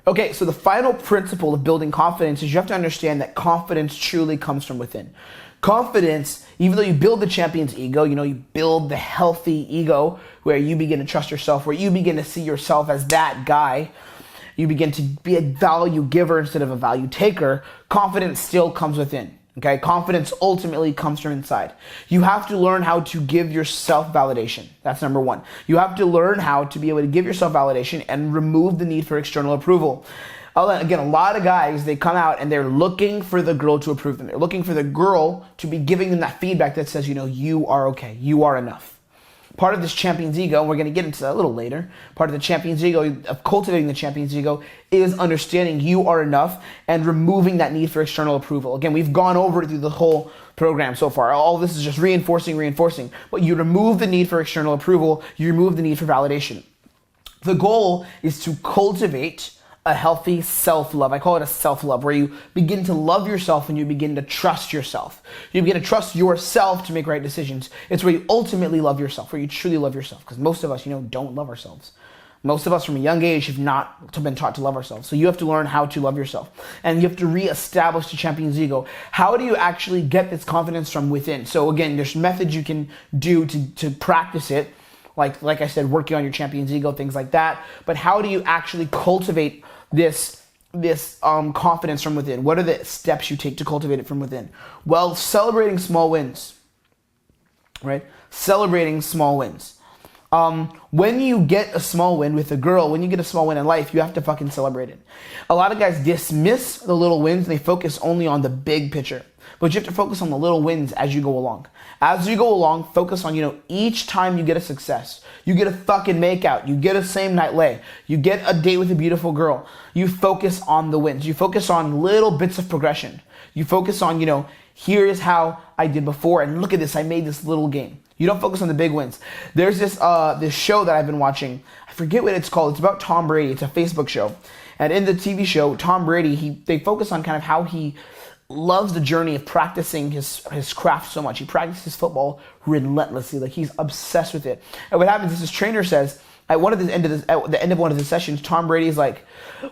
Okay, so the final principle of building confidence is you have to understand that confidence truly comes from within. Confidence, even though you build the champion's ego, you build the healthy ego where you begin to trust yourself, where you begin to see yourself as that guy, you begin to be a value giver instead of a value taker, confidence still comes within. Okay, confidence ultimately comes from inside. You have to learn how to give yourself validation. That's number one. You have to learn how to be able to give yourself validation and remove the need for external approval. Again, a lot of guys, they come out and they're looking for the girl to approve them. They're looking for the girl to be giving them that feedback that says, you are okay, you are enough. Part of this champion's ego, and we're going to get into that a little later, part of the champion's ego, of cultivating the champion's ego, is understanding you are enough and removing that need for external approval. Again, we've gone over it through the whole program so far. All this is just reinforcing. But you remove the need for external approval, you remove the need for validation. The goal is to cultivate a healthy self-love. I call it a self-love, where you begin to love yourself and you begin to trust yourself. You begin to trust yourself to make right decisions. It's where you ultimately love yourself, where you truly love yourself. Because most of us, don't love ourselves. Most of us from a young age have not been taught to love ourselves. So you have to learn how to love yourself. And you have to reestablish the champion's ego. How do you actually get this confidence from within? So again, there's methods you can do to practice it. Like I said, working on your champion's ego, things like that. But how do you actually cultivate this confidence from within? What are the steps you take to cultivate it from within? Well, celebrating small wins, right? Celebrating small wins. When you get a small win with a girl, when you get a small win in life, you have to fucking celebrate it. A lot of guys dismiss the little wins and they focus only on the big picture. But you have to focus on the little wins as you go along. As you go along, focus on, each time you get a success, you get a fucking makeout, you get a same night lay, you get a date with a beautiful girl, you focus on the wins. You focus on little bits of progression. You focus on, here's how I did before, and look at this, I made this little game. You don't focus on the big wins. There's this show that I've been watching. I forget what it's called. It's about Tom Brady. It's a Facebook show. And in the TV show, Tom Brady, they focus on kind of how he loves the journey of practicing his craft so much. He practices football relentlessly. Like, he's obsessed with it. And what happens is his trainer says, at the end of one of the sessions, Tom Brady's like,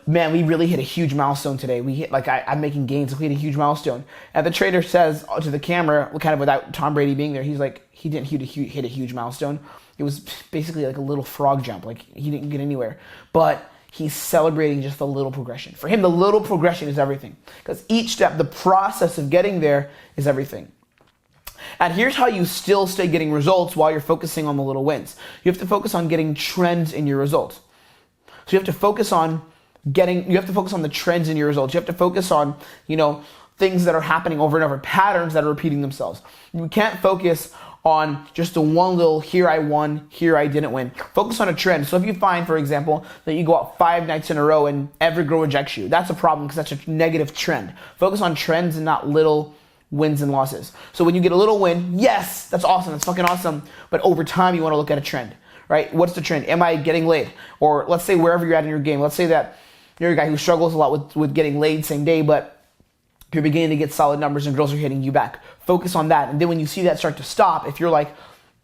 man, we really hit a huge milestone today. We hit, I'm making gains. We hit a huge milestone. And the trainer says to the camera, kind of without Tom Brady being there, he's like, he didn't hit a huge milestone. It was basically like a little frog jump. Like, he didn't get anywhere. But he's celebrating just the little progression. For him, the little progression is everything. Because each step, the process of getting there is everything. And here's how you still stay getting results while you're focusing on the little wins. You have to focus on getting trends in your results. So you have to focus on the trends in your results. You have to focus on, things that are happening over and over, patterns that are repeating themselves. You can't focus on just the one little, here I won, here I didn't win. Focus on a trend. So if you find, for example, that you go out 5 nights in a row and every girl rejects you, that's a problem because that's a negative trend. Focus on trends and not little wins and losses. So when you get a little win, yes, that's awesome, that's fucking awesome. But over time, you want to look at a trend, right? What's the trend? Am I getting laid? Or let's say wherever you're at in your game, let's say that you're a guy who struggles a lot with getting laid same day, but you're beginning to get solid numbers and girls are hitting you back. Focus on that. And then when you see that start to stop, if you're like,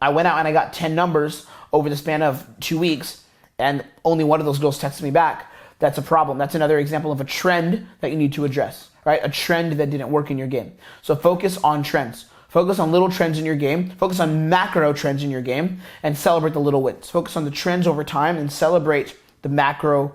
I went out and I got 10 numbers over the span of 2 weeks and only one of those girls texts me back, that's a problem. That's another example of a trend that you need to address, right? A trend that didn't work in your game. So focus on trends. Focus on little trends in your game. Focus on macro trends in your game and celebrate the little wins. Focus on the trends over time and celebrate the micro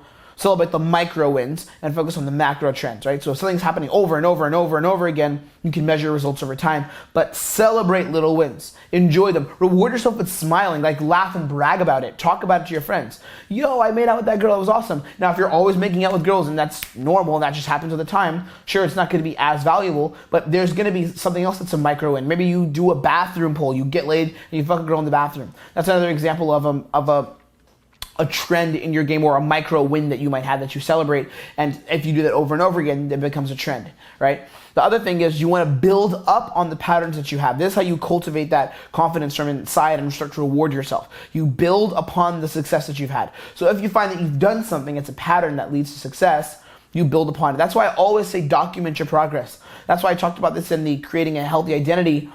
wins and focus on the macro trends, right? So if something's happening over and over and over and over again, you can measure results over time, but celebrate little wins. Enjoy them. Reward yourself with smiling, laugh and brag about it. Talk about it to your friends. Yo, I made out with that girl. It was awesome. Now, if you're always making out with girls and that's normal and that just happens all the time, sure, it's not going to be as valuable, but there's going to be something else that's a micro win. Maybe you do a bathroom poll. You get laid and you fuck a girl in the bathroom. That's another example of a trend in your game or a micro win that you might have that you celebrate. And if you do that over and over again, it becomes a trend, right? The other thing is you want to build up on the patterns that you have. This is how you cultivate that confidence from inside and start to reward yourself. You build upon the success that you've had. So if you find that you've done something, it's a pattern that leads to success, you build upon it. That's why I always say document your progress. That's why I talked about this in the Creating a Healthy Identity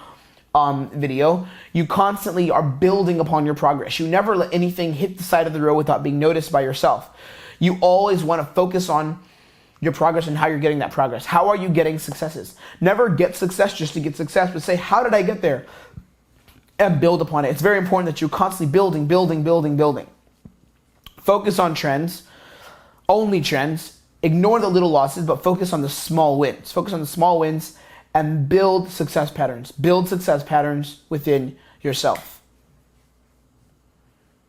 video. You constantly are building upon your progress. You never let anything hit the side of the road without being noticed by yourself. You always want to focus on your progress and how you're getting that progress. How are you getting successes? Never get success just to get success, but say, how did I get there? And build upon it. It's very important that you're constantly building. Focus on trends, only trends. Ignore the little losses, but focus on the small wins. Focus on the small wins and build success patterns. Build success patterns within yourself.